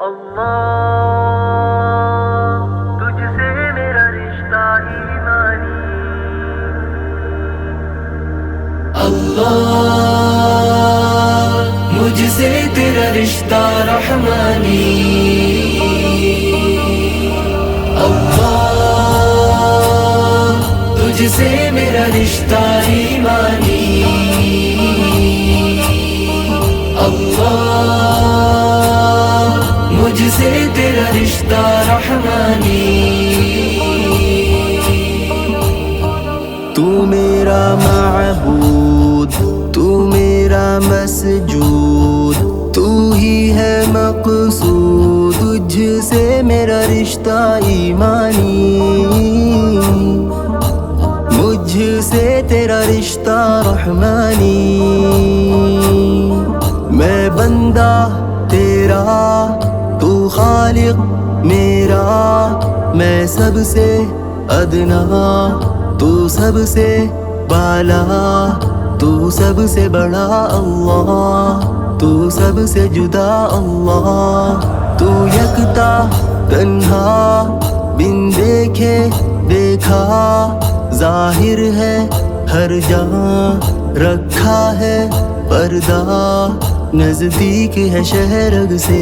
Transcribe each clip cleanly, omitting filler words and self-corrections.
اللہ تجھ سے میرا رشتہ ایمانی، اللہ مجھ سے تیرا رشتہ رحمانی، اللہ تجھ سے میرا رشتہ ایمانی، اللہ مجھ سے تیرا رشتہ رحمانی۔ تو میرا معبود، تو میرا مسجود، تو ہی ہے مقصود، تجھ سے میرا رشتہ ایمانی، مجھ سے تیرا رشتہ رحمانی۔ میں بندہ تیرا، تو خالق میرا، میں سب سے ادنا، تو سب سے بالا، تو سب سے بڑا اللہ، تو سب سے جدا اللہ، تو یکتا تنہا بن دیکھے دیکھا، ظاہر ہے ہر جہاں رکھا ہے پردہ، نزدیک ہے شہرگ سے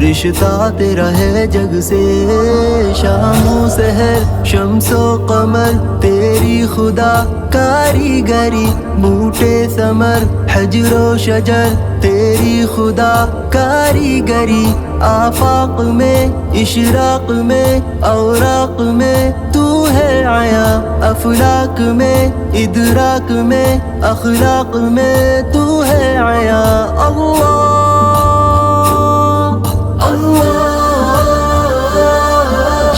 رشتہ تیرا ہے جگ سے، شام و سحر شمس و قمر تیری خدا کاریگری، بوٹے ثمر حجر و شجر تیری خدا کاریگری، آفاق میں اشراق میں اوراق میں تو ہے عیا، افلاک میں ادراک میں اخلاق میں تو ہے عیا، اللہ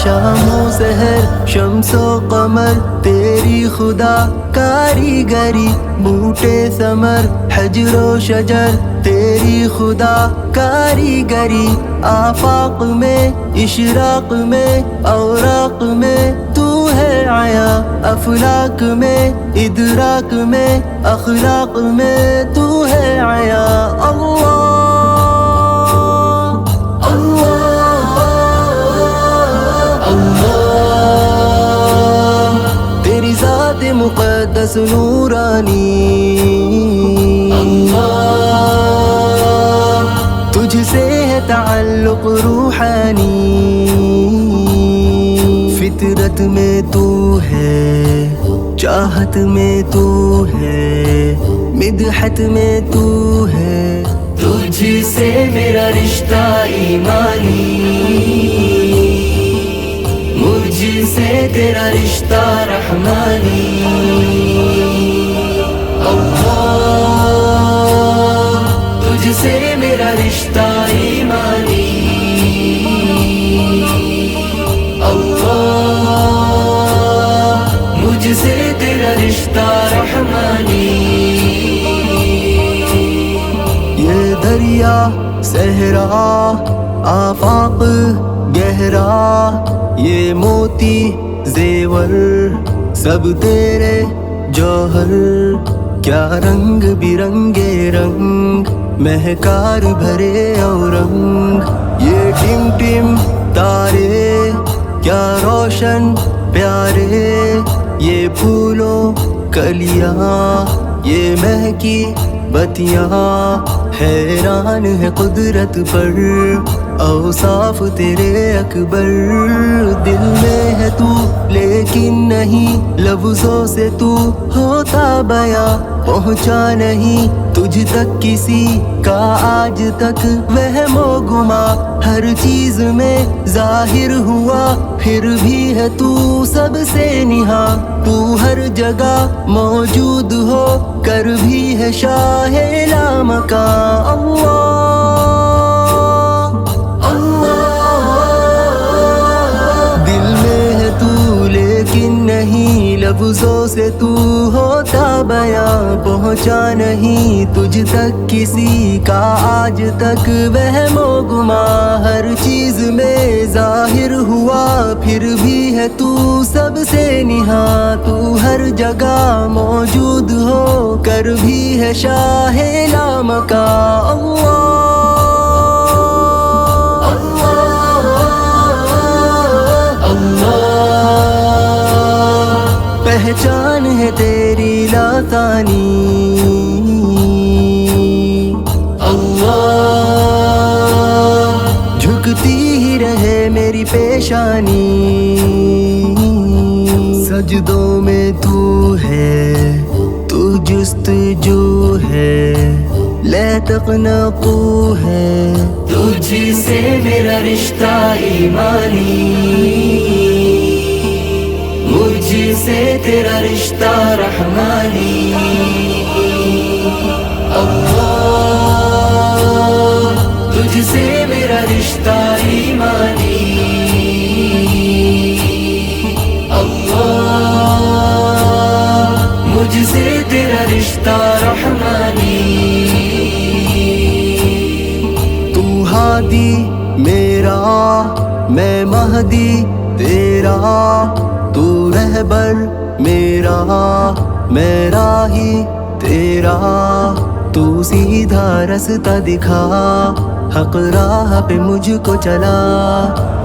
شام و سحر شمس و قمر تیری خدا کاریگری، بوٹے ثمر حجر و شجر تیری خدا کاریگری، آفاق میں اشراق میں اوراق میں تو ہے عیا، افلاک میں ادراک میں اخلاق میں تو ہے عیا، اللہ تیری ذات مقدس نورانی، تجھ سے ہے تعلق روحانی، فطرت میں تو ہے، چاہت میں تو ہے، مدحت میں تو ہے، تجھ سے میرا رشتہ ایمانی، مجھ سے تیرا رشتہ رحمانی، اللہ تجھ سے میرا رشتہ ایمانی، اللہ مجھ سے تیرا رشتہ رحمانی۔ یہ دریا صحرا آفاق گہرا، یہ موتی زیور سب تیرے جوہر، کیا رنگ برنگے رنگ مہکار بھرے اور رنگ، یہ ٹم ٹم تارے کیا روشن پیارے، یہ پھولوں کلیاں یہ مہکی بتیاں، حیران ہے قدرت پر اوصاف تیرے اکبر، دل میں ہے تو لیکن نہیں لفظوں سے تو ہوتا بیاں، پہنچا نہیں تجھ تک کسی کا آج تک وہم و گما، ہر چیز میں ظاہر ہوا پھر بھی ہے تو سب سے نہاں، تو ہر جگہ موجود ہو کر بھی ہے شاہ لامکاں، اللہ لیکن نہیں لفظوں سے تو ہوتا بیاں، پہنچا نہیں تجھ تک کسی کا آج تک وہم و گما، ہر چیز میں ظاہر ہوا پھر بھی ہے تو سب سے نہاں، تو ہر جگہ موجود ہو کر بھی ہے شاہ لامکاں، اللہ ثانی اللہ جھکتی ہی رہے میری پیشانی سجدوں میں تو ہے تو جستجو ہے لے تقنقو ہے تجھ سے میرا رشتہ ایمانی مجھ سے تیرا رشتہ رحمانی اللہ تجھ سے میرا رشتہ ایمانی اللہ مجھ سے تیرا رشتہ رحمانی تو ہادی میرا میں مہدی تیرا تو رہبر میرا میں راہی تیرا تو سیدھا رستہ دکھا حق راہ پہ مجھ کو چلا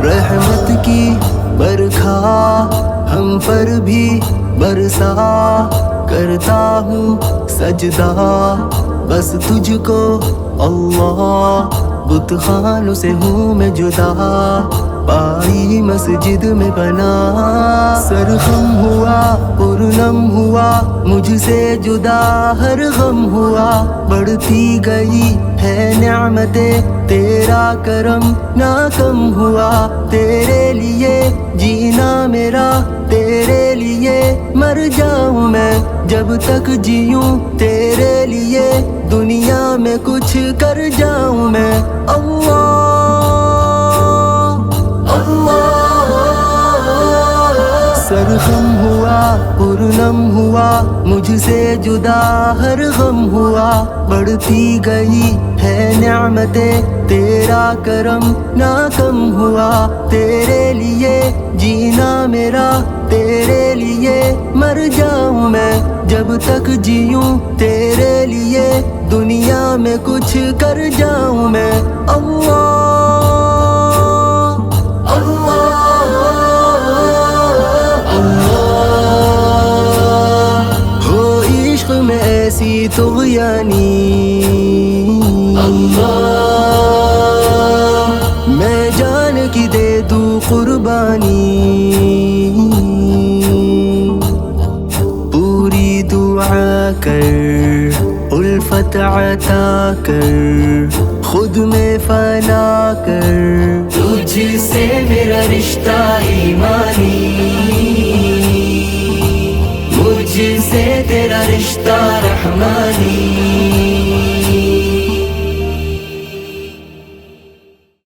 رحمت کی برکھا ہم پر بھی برسا کرتا ہوں سجدہ بس تجھ کو اللہ بت خانوں سے ہوں میں جدا پائی مسجد میں بنا سرخم ہوا پرنم ہوا مجھ سے جدا ہر غم ہوا بڑھتی گئی ہے نعمتیں تیرا کرم نہ کم ہوا تیرے لیے جینا میرا تیرے لیے مر جاؤں میں جب تک جیوں تیرے لیے دنیا میں کچھ کر جاؤں میں اللہ سرخم ہوا پرنم ہوا مجھ سے جدا ہر غم ہوا بڑھتی گئی ہے نعمتیں تیرا کرم نہ کم ہوا تیرے لیے جینا میرا تیرے لیے مر جاؤں میں جب تک جیوں تیرے لیے دنیا میں کچھ کر جاؤں میں اللہ ایسی طغیانی اللہ میں جان کی دے دوں قربانی پوری دعا کر الفت عطا کر خود میں فنا کر تجھ سے میرا رشتہ ایمانی مجھ سے تیرا رشتہ رحمانی